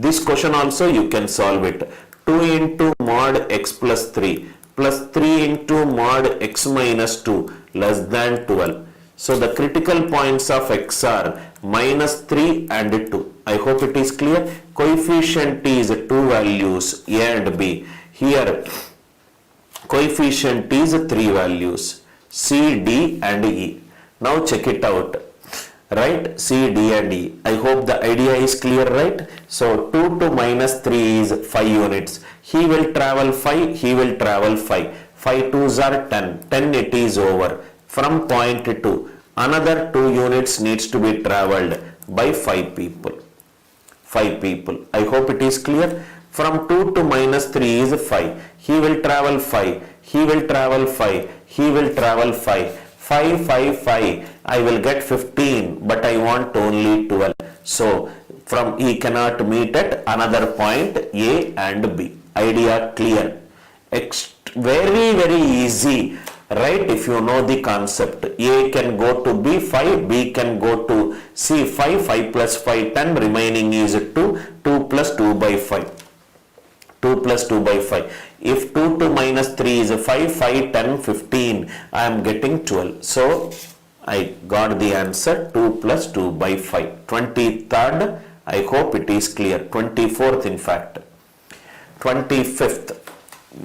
This question also you can solve it. 2 into mod x plus 3 plus 3 into mod x minus 2 less than 12. So the critical points of x are minus 3 and 2. I hope it is clear. Coefficient is two values, a and b. Here coefficient is three values, c, d and e. Now check it out. Right, c, d and e. I hope the idea is clear, right? So 2 to minus 3 is 5 units. He will travel 5, he will travel 5. 5 2s are 10. 10 it is over. From point 2, another 2 units needs to be traveled by 5 people. 5 people. I hope it is clear. From 2 to minus 3 is 5. He will travel 5. He will travel 5. He will travel 5. 5, 5, 5. I will get 15, but I want only 12. So, from he cannot meet at another point A and B. Idea clear. Very, very easy. Right, if you know the concept. A can go to B 5, B can go to C 5, 5 plus 5, 10, remaining is 2, 2 plus 2 by 5. 2 plus 2 by 5. If 2 to minus 3 is 5, 5, 10, 15, I am getting 12. So, I got the answer 2 plus 2 by 5. 23rd, I hope it is clear. 24th in fact. 25th.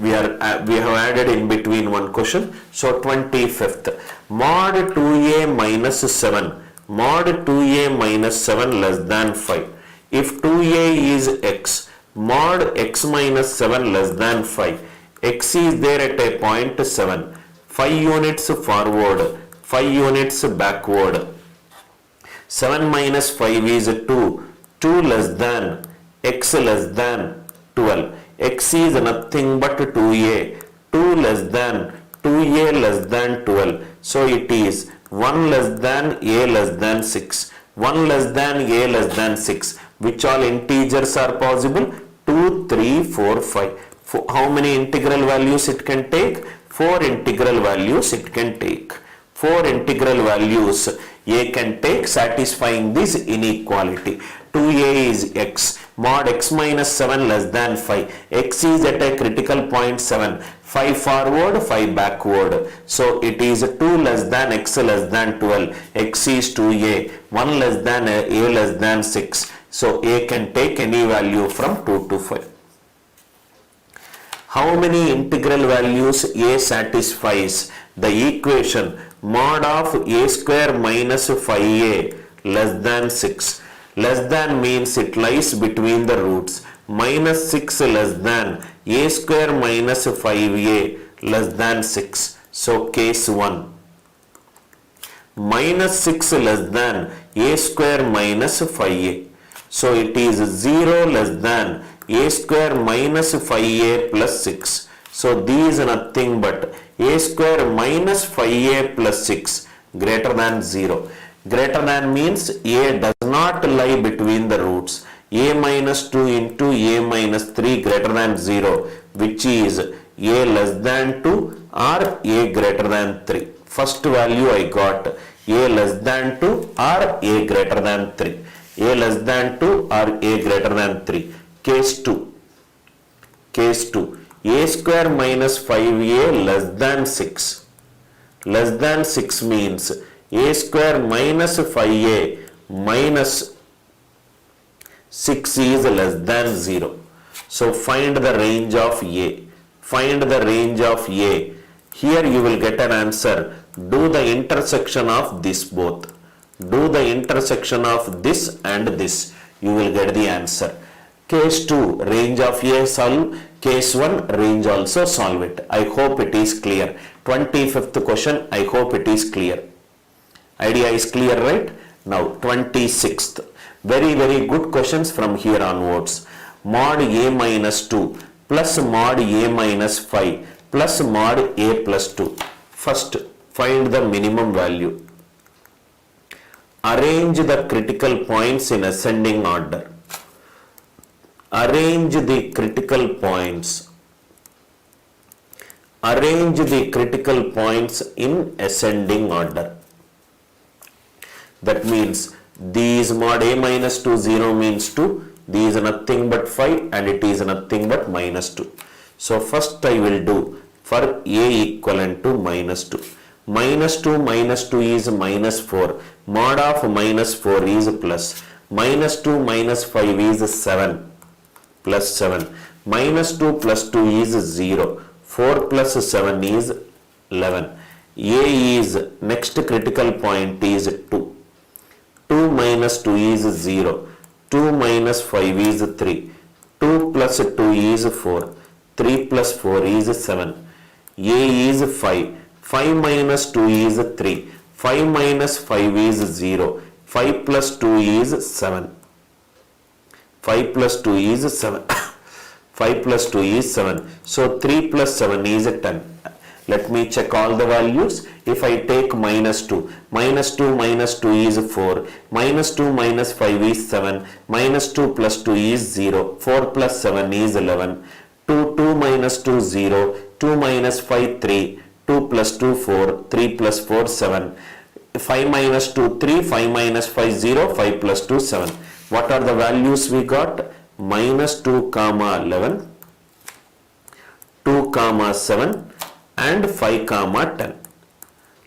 We have added in between one question. So 25th, mod 2a minus 7, mod 2a minus 7 less than 5. If 2a is x, mod x minus 7 less than 5, x is there at a point 7, 5 units forward, 5 units backward. 7 minus 5 is 2, 2 less than, x less than 12. X is nothing but 2a, 2 less than, 2a less than 12. So it is 1 less than a less than 6, 1 less than a less than 6. Which all integers are possible? 2, 3, 4, 5. How many integral values it can take? 4 integral values it can take. 4 integral values a can take, satisfying this inequality. 2a is x, mod x minus 7 less than 5. X is at a critical point 7. 5 forward, 5 backward. So it is 2 less than x less than 12. X is 2a. 1 less than a less than 6. So a can take any value from 2 to 5. How many integral values a satisfies? The equation mod of a square minus 5a less than 6. Less than means it lies between the roots. Minus 6 less than a square minus 5a less than 6. So case 1. Minus 6 less than a square minus 5a. So it is 0 less than a square minus 5a plus 6. So these are nothing but a square minus 5a plus 6 greater than 0. Greater than means a does not lie between the roots. A minus 2 into a minus 3 greater than 0, which is a less than 2 or a greater than 3. First value I got a less than 2 or a greater than 3. A less than 2 or a greater than 3. Case 2. Case 2. A square minus 5a less than 6. Less than 6 means a square minus 5a minus 6 is less than 0. So find the range of a. Find the range of a. Here you will get an answer. Do the intersection of this both. Do the intersection of this and this. You will get the answer. Case 2, range of a solve. Case 1, range also solve it. I hope it is clear. 25th question, I hope it is clear. Idea is clear, right? Now 26th. Very, very good questions from here onwards. Mod a minus 2 plus mod a minus 5 plus mod a plus 2. First, find the minimum value. Arrange the critical points in ascending order. Arrange the critical points. Arrange the critical points in ascending order. That means these mod a minus 2 0 means 2, This is nothing but 5 and it is nothing but minus 2. So first I will do for A equivalent to minus 2. Minus 2 is minus 4. Mod of minus 4 is plus. Minus 2 minus 5 is 7 plus 7. Minus 2 plus 2 is 0. 4 plus 7 is 11. A is next critical point is 2. 2 minus 2 is 0. 2 minus 5 is 3. 2 plus 2 is 4. 3 plus 4 is 7. A is 5. 5 minus 2 is 3. 5 minus 5 is 0. 5 plus 2 is 7. 5 plus 2 is 7. 5 plus 2 is 7. So 3 plus 7 is 10. Let me check all the values. If I take minus 2 minus 2 is 4. Minus 2 minus 5 is 7. Minus 2 plus 2 is 0. 4 plus 7 is 11. 2 minus 2 0. 2 minus 5 3. 2 plus 2 4. 3 plus 4 7. 5 minus 2 3. 5 minus 5 0. 5 plus 2 7. What are the values we got? Minus 2 comma 11. 2 comma 7 and 5 comma 10.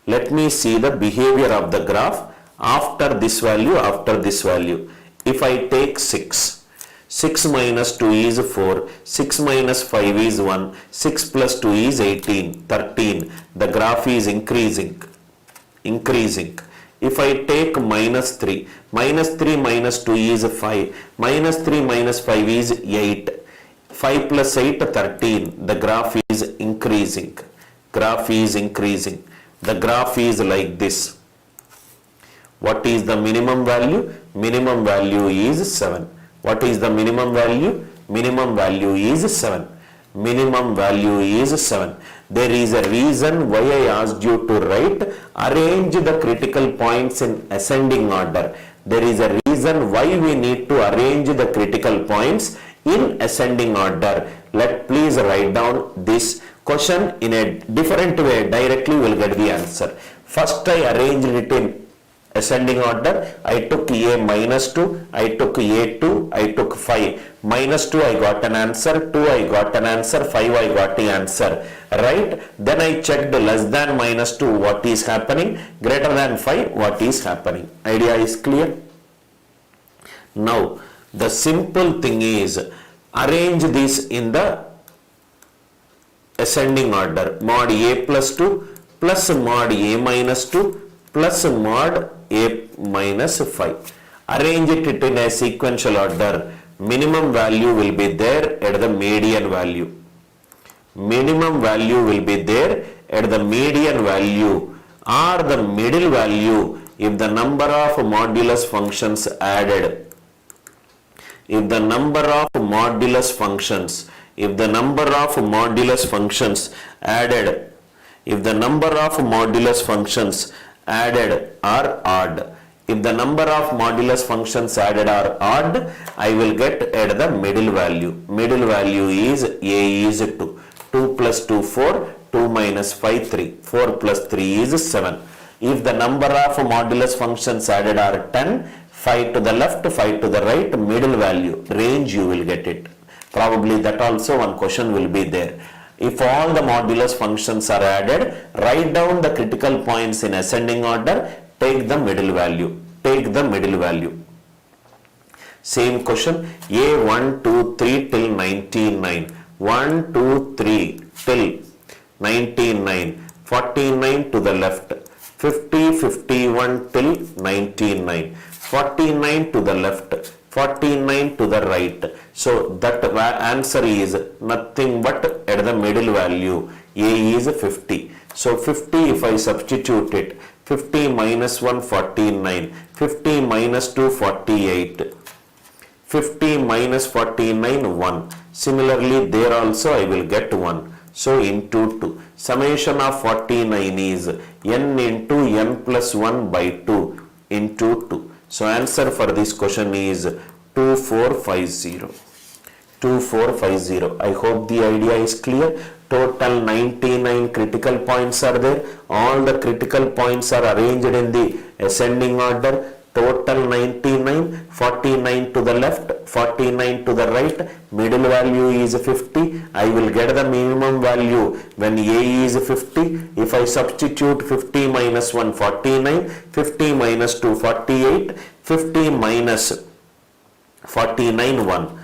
Let me see the behavior of the graph after this value, after this value. If I take 6, 6 minus 2 is 4, 6 minus 5 is 1, 6 plus 2 is 18, 13. The graph is increasing. If I take minus 3 minus 2 is 5, minus 3 minus 5 is 8, 5 plus 8 13. The graph is increasing. The graph is like this. What is the minimum value? Minimum value is 7. What is the minimum value? Minimum value is 7. Minimum value is 7. There is a reason why I asked you to write, arrange the critical points in ascending order. There is a reason why we need to arrange the critical points in ascending order. Please write down this question in a different way. Directly will get the answer. First I arranged it in ascending order. I took A minus 2, I took A2, I took 5. Minus 2 I got an answer, 2 I got an answer, 5 I got the answer. Right? Then I checked less than minus 2 what is happening, greater than 5 what is happening. Idea is clear? Now the simple thing is arrange this in the ascending order. Mod A plus 2 plus mod A minus 2 plus mod A minus 5. Arrange it in a sequential order. Minimum value will be there at the median value. Minimum value will be there at the median value or the middle value if the number of modulus functions added. If the number of modulus functions added, if the number of modulus functions added are odd. If the number of modulus functions added are odd, I will get at the middle value. Middle value is A is 2. 2 plus 2 4, 2 minus 5 3. 4 plus 3 is 7. If the number of modulus functions added are 10, 5 to the left, 5 to the right, middle value, range you will get it. Probably that also one question will be there. If all the modulus functions are added, write down the critical points in ascending order, take the middle value. Same question, A 1, 2, 3 till 99. 1, 2, 3 till 99. 49 to the left. 50, 51 till 99. 49 to the left. 49 to the right. So that answer is nothing but at the middle value. A is 50. So 50 if I substitute it. 50 minus 1 49. 50 minus 2 48. 50 minus 49 1. Similarly there also I will get 1. So into 2. Summation of 49 is n into n plus 1 by 2 into 2. So answer for this question is 2450. 2450. I hope the idea is clear. Total 99 critical points are there. All the critical points are arranged in the ascending order. total 99, 49 to the left, 49 to the right, middle value is 50. I will get the minimum value when A is 50. If I substitute 50 minus 1, 49, 50 minus 2, 48, 50 minus 49, 1.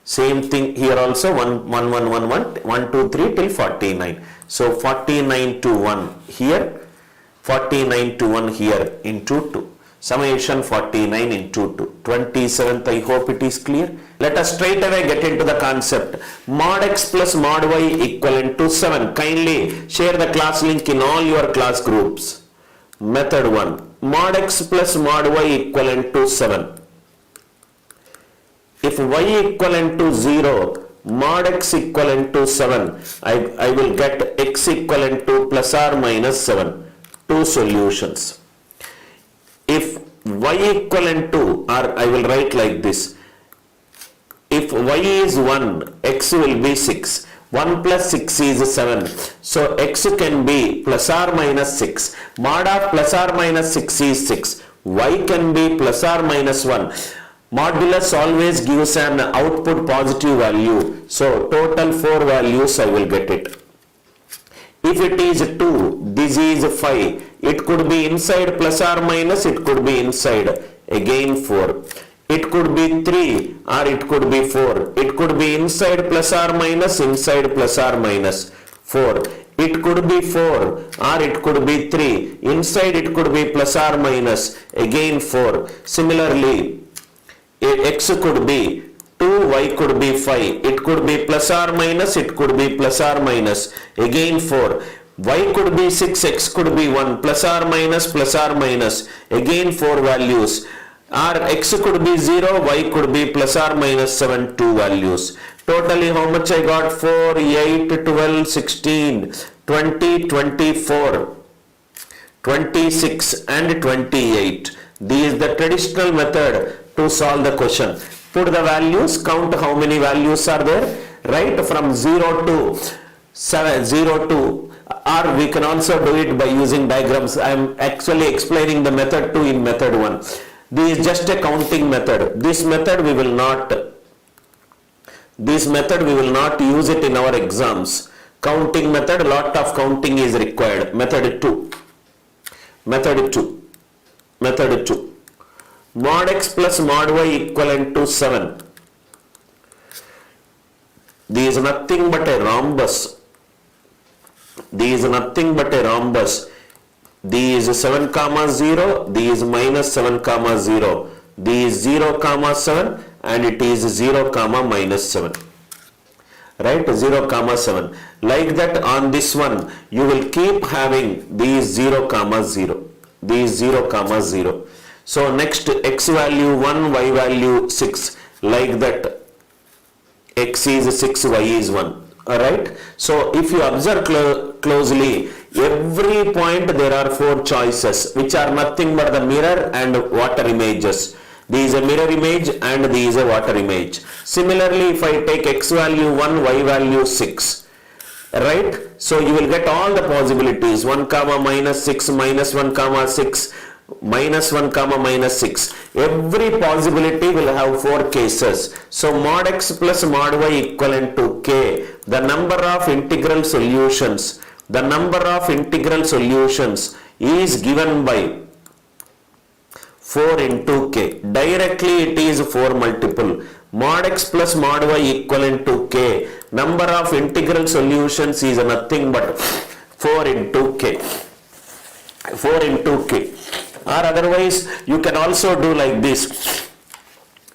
Same thing here also, 1, 1, 1, 1, 1, 1, 2, 3 till 49. So 49 to 1 here, 49 to 1 here into 2. Summation 49 into 2. 27th, I hope it is clear. Let us straight away get into the concept. Mod x plus mod y equivalent to 7. Kindly share the class link in all your class groups. Method 1. Mod x plus mod y equivalent to 7. If y equivalent to 0, mod x equivalent to 7, I will get x equivalent to plus or minus 7. Two solutions. If y equivalent to, or I will write like this, if y is 1, x will be 6. 1 plus 6 is 7. So x can be plus or minus 6. Mod of plus or minus 6 is 6. Y can be plus or minus 1. Modulus always gives an output positive value. So total 4 values I will get it. If it is 2, this is 5. It could be inside plus or minus, it could be inside. Again 4. It could be 3 or it could be 4. It could be inside plus or minus, inside plus or minus 4. It could be 4 or it could be 3. Inside it could be plus or minus. Again 4. Similarly, x could be 2, y could be 5. It could be plus or minus, it could be plus or minus. Again 4. Y could be 6, x could be 1. Plus or minus, plus or minus. Again 4 values. Or x could be 0, y could be plus or minus 7, 2 values. Totally how much I got? 4, 8, 12, 16, 20, 24, 26 and 28. This is the traditional method to solve the question. Put the values, count how many values are there, right, from 0 to 7, 0 to, or we can also do it by using diagrams. I am actually explaining the method 2 in method 1. This is just a counting method. This method we will not use it in our exams. Counting method, lot of counting is required. Method 2. Mod x plus mod y equivalent to 7. This is nothing but a rhombus. This is 7 comma 0. This is minus 7 comma 0. This is 0 comma 7 and it is 0 comma minus 7. Right? 0 comma 7. Like that on this one, you will keep having these 0 comma 0. These 0 comma 0. So next x value 1, y value 6. Like that x is 6, y is 1. Alright. So if you observe closely, every point there are 4 choices which are nothing but the mirror and water images. This is a mirror image and this is a water image. Similarly, if I take x value 1, y value 6. Right. So you will get all the possibilities. 1 comma minus 6, minus 1 comma 6. Minus 1 comma minus 6. Every possibility will have 4 cases. So mod x plus mod y equivalent to k. The number of integral solutions. The number of integral solutions is given by 4 into k. Directly it is 4 multiple. Mod x plus mod y equivalent to k. Number of integral solutions is nothing but 4 into k. 4 into k. Or otherwise you can also do like this.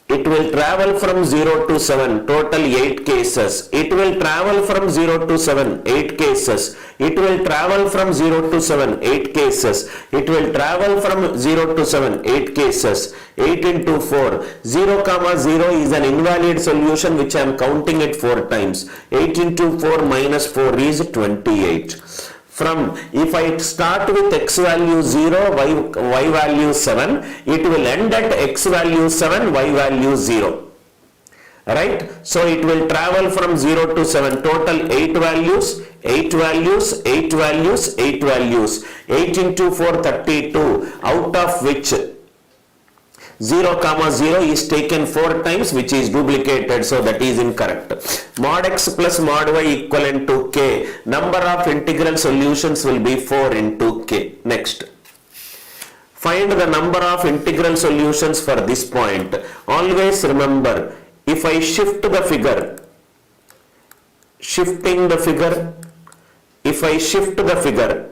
It will travel from 0 to 7, total 8 cases. It will travel from 0 to 7, 8 cases. It will travel from 0 to 7, 8 cases. It will travel from 0 to 7, 8 cases. 8 into 4. 0 comma 0 is an invalid solution which I am counting it 4 times. 8 into 4 minus 4 is 28. From, if I start with x value 0, y value 7, it will end at x value 7, y value 0. Right? So it will travel from 0 to 7, total 8 values, 8 values, 8 values, 8 values. 8 into 4, 32, out of which 0 comma 0 is taken 4 times, which is duplicated, so that is incorrect. Mod x plus mod y equivalent to k. Number of integral solutions will be 4 into k. Next. Find the number of integral solutions for this point. Always remember, if I shift the figure, if I shift the figure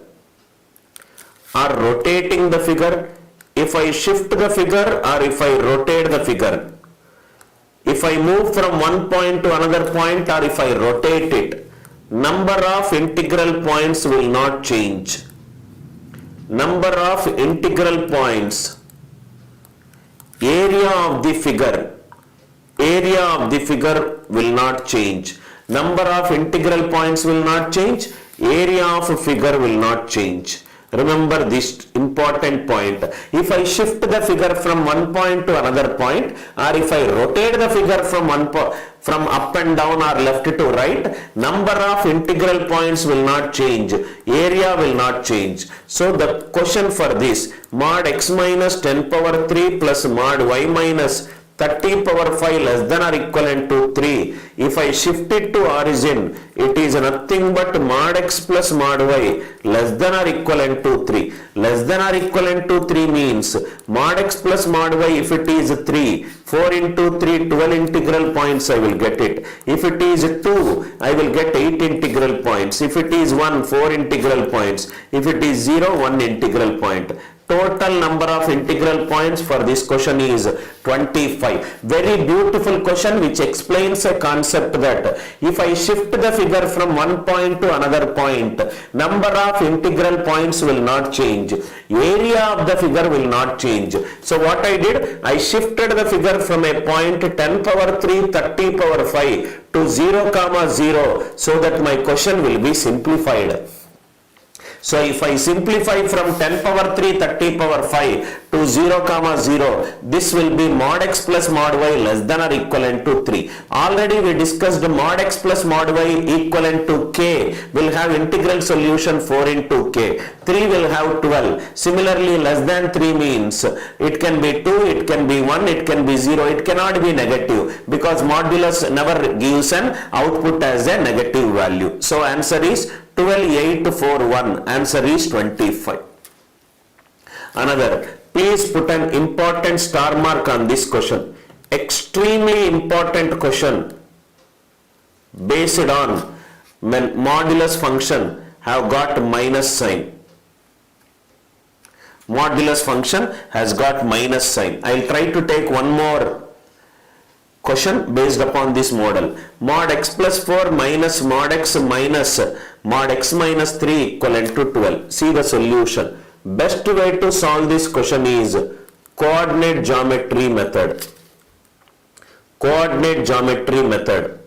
or rotating the figure, if I shift the figure or if I rotate the figure, if I move from one point to another point or if I rotate it, number of integral points will not change. Number of integral points, area of the figure will not change. Number of integral points will not change, area of a figure will not change. Remember this important point. If I shift the figure from one point to another point, or if I rotate the figure from up and down or left to right, number of integral points will not change, area will not change. So the question for this, mod x minus 10 power 3 plus mod y minus 30 power 5 less than or equivalent to 3. If I shift it to origin, it is nothing but mod x plus mod y less than or equivalent to 3. Less than or equivalent to 3 means mod x plus mod y, if it is 3, 4 into 3, 12 integral points I will get it. If it is 2, I will get 8 integral points. If it is 1, 4 integral points. If it is 0, 1 integral point. Total number of integral points for this question is 25. Very beautiful question which explains a concept that if I shift the figure from one point to another point, number of integral points will not change. Area of the figure will not change. So what I did, I shifted the figure from a point 10 power 3, 30 power 5 to 0 comma 0 so that my question will be simplified. So if I simplify from 10 power 3, 30 power 5 to 0 comma 0, this will be mod x plus mod y less than or equivalent to 3. Already we discussed mod x plus mod y equivalent to k will have integral solution 4 into k. 3 will have 12. Similarly, less than 3 means it can be 2, it can be 1, it can be 0, it cannot be negative because modulus never gives an output as a negative value. So answer is 12, 8, 4, 1. Answer is 25. Another, please put an important star mark on this question. Extremely important question based on when modulus function have got minus sign. Modulus function has got minus sign. I will try to take one more question based upon this model. Mod x plus 4 minus mod x minus mod x minus 3 equivalent to 12. See the solution. Best way to solve this question is coordinate geometry method. Coordinate geometry method.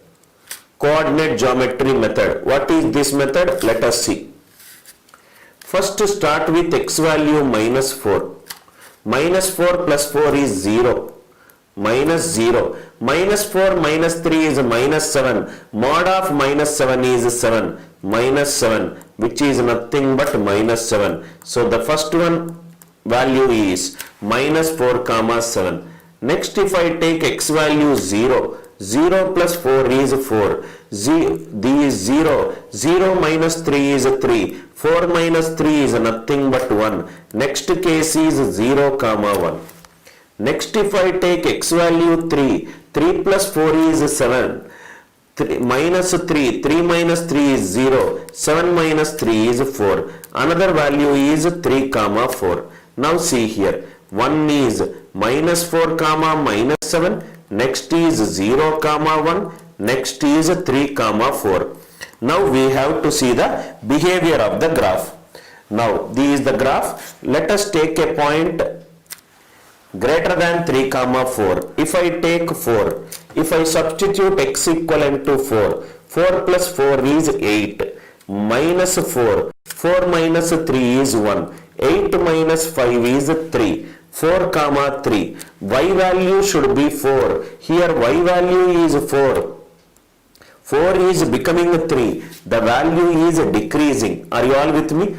Coordinate geometry method. What is this method? Let us see. First start with x value minus 4. Minus 4 plus 4 is 0. Minus 0. Minus 4 minus 3 is minus 7. Mod of minus 7 is 7. Minus 7, which is nothing but minus 7. So the first one value is minus 4 comma 7. Next, if I take x value 0, 0 plus 4 is 4. These 0. 0 minus 3 is 3. 4 minus 3 is nothing but 1. Next case is 0 comma 1. Next, if I take x value 3, 3 plus 4 is 7. 3 minus 3, 3 minus 3 is 0, 7 minus 3 is 4. Another value is 3 comma 4. Now see here, one is minus 4 comma minus 7, next is 0 comma 1, next is 3 comma 4. Now we have to see the behavior of the graph. Now this is the graph. Let us take a point greater than 3 comma 4. If I take 4, if I substitute x equivalent to 4, 4 plus 4 is 8, minus 4, 4 minus 3 is 1, 8 minus 5 is 3, 4 comma 3, y value should be 4, here y value is 4, 4 is becoming 3, the value is decreasing. Are you all with me?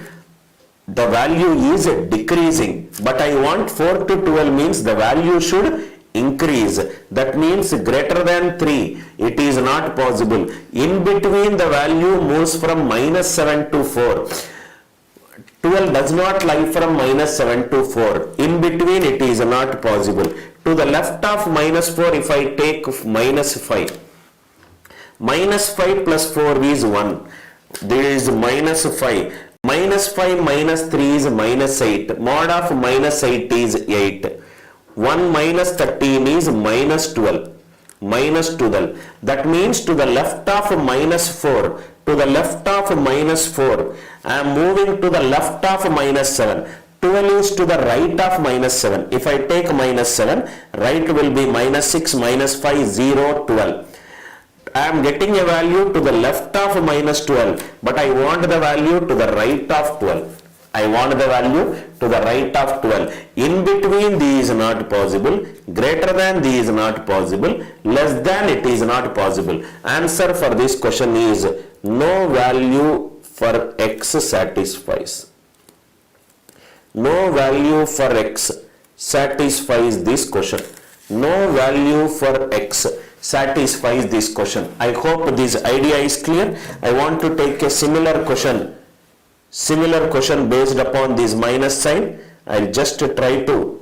the value is decreasing, but I want 4 to 12 means the value should increase. That means greater than 3, it is not possible. In between the value moves from minus 7 to 4. 12 does not lie from minus 7 to 4. In between it is not possible. To the left of minus 4, if I take minus 5. Minus 5 plus 4 is 1. There is minus 5. Minus 5 minus 3 is minus 8. Mod of minus 8 is 8. 1 minus 13 is minus 12. Minus 12. That means to the left of minus 4. To the left of minus 4. I am moving to the left of minus 7. 12 is to the right of minus 7. If I take minus 7, right will be minus 6, minus 5, 0, 12. I am getting a value to the left of minus 12, but I want the value to the right of 12. I want the value to the right of 12. In between these is not possible. Greater than these is not possible. Less than it is not possible. Answer for this question is no value for x satisfies. No value for x satisfies this question. No value for x satisfies this question. I hope this idea is clear. I want to take a similar question based upon this minus sign. I'll just try to.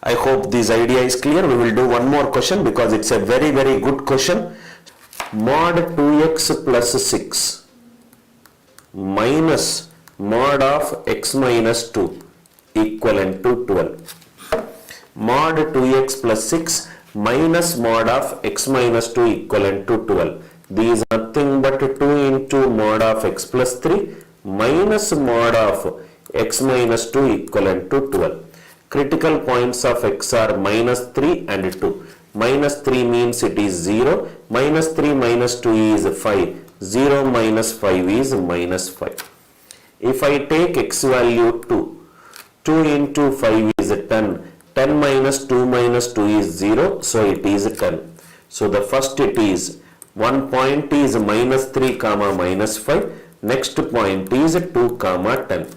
I hope this idea is clear. We will do one more question because it's a very good question. Mod 2x plus 6 minus mod of x minus 2 equivalent to 12. Mod 2x plus 6 minus mod of x minus 2 equivalent to 12. These are nothing but 2 into mod of x plus 3 minus mod of x minus 2 equivalent to 12. Critical points of x are minus 3 and 2. Minus 3 means it is 0. Minus 3 minus 2 is 5. 0 minus 5 is minus 5. If I take x value 2, 2 into 5 is 10. 10 minus 2 minus 2 is 0, so it is 10. So the first it is, one point is minus 3 comma minus 5, next point is 2 comma 10.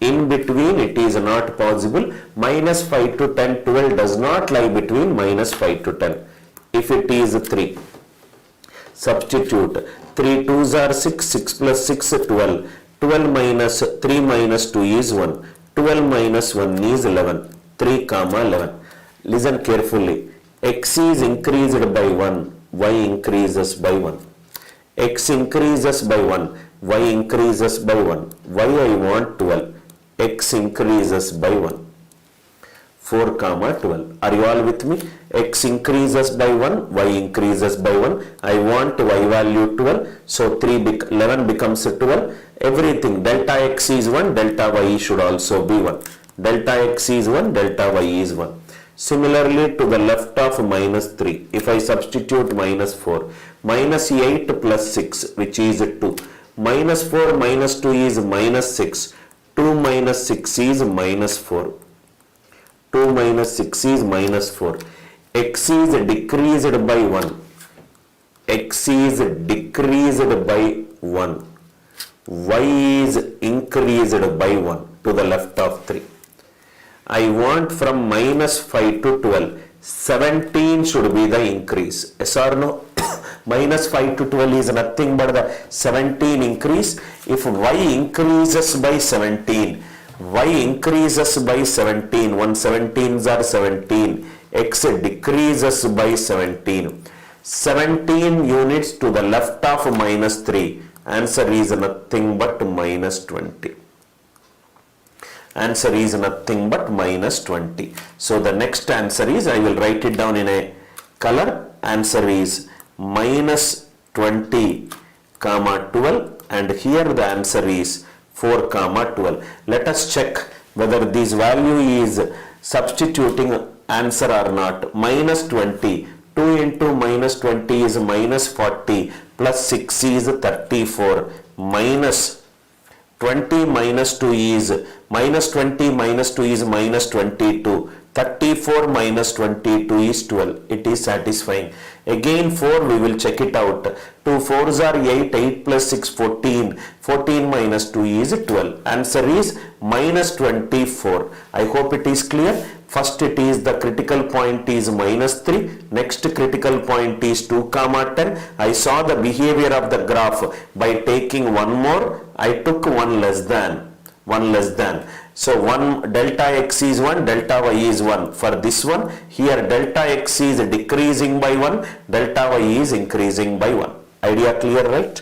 In between it is not possible. Minus 5 to 10, 12 does not lie between minus 5 to 10. If it is 3, substitute. 3 2s are 6, 6 plus 6 12. 12 minus 3 minus 2 is 1. 12 minus 1 is 11. 3 comma 11. Listen carefully. X is increased by 1, y increases by 1. X increases by 1, y increases by 1. Why I want 12? X increases by 1. 4 comma 12. Are you all with me? X increases by 1, y increases by 1. I want y value 12. So 11 becomes 12. Everything delta x is 1, delta y should also be 1. Delta x is 1, delta y is 1. Similarly to the left of minus 3, if I substitute minus 4, minus 8 plus 6 which is 2. Minus 4 minus 2 is minus 6. 2 minus 6 is minus 4. 2 minus 6 is minus 4. X is decreased by 1. X is decreased by 1. Y is increased by 1 to the left of 3. I want from minus 5 to 12. 17 should be the increase. Yes or no? Minus 5 to 12 is nothing but the 17 increase. If y increases by 17, y increases by 17, 1 17s are 17, x decreases by 17. 17 units to the left of minus 3. Answer is nothing but minus 20. Answer is nothing but minus 20. So the next answer is, I will write it down in a color. Answer is minus 20 comma 12, and here the answer is 4 comma 12. Let us check whether this value is substituting answer or not. Minus 20, 2 into minus 20 is minus 40, plus 6 is 34, minus 20 minus 2 is minus 20 minus 2 is minus 22. 34 minus 22 is 12. It is satisfying. Again 4 we will check it out. 2 4s are 8, 8 plus 6 14. 14 minus 2 is 12. Answer is minus 24. I hope it is clear. First it is the critical point is minus 3. Next critical point is 2 comma 10. I saw the behavior of the graph by taking one more. I took one less than. So 1 delta x is 1, delta y is 1. For this one, here delta x is decreasing by 1, delta y is increasing by 1. Idea clear, right?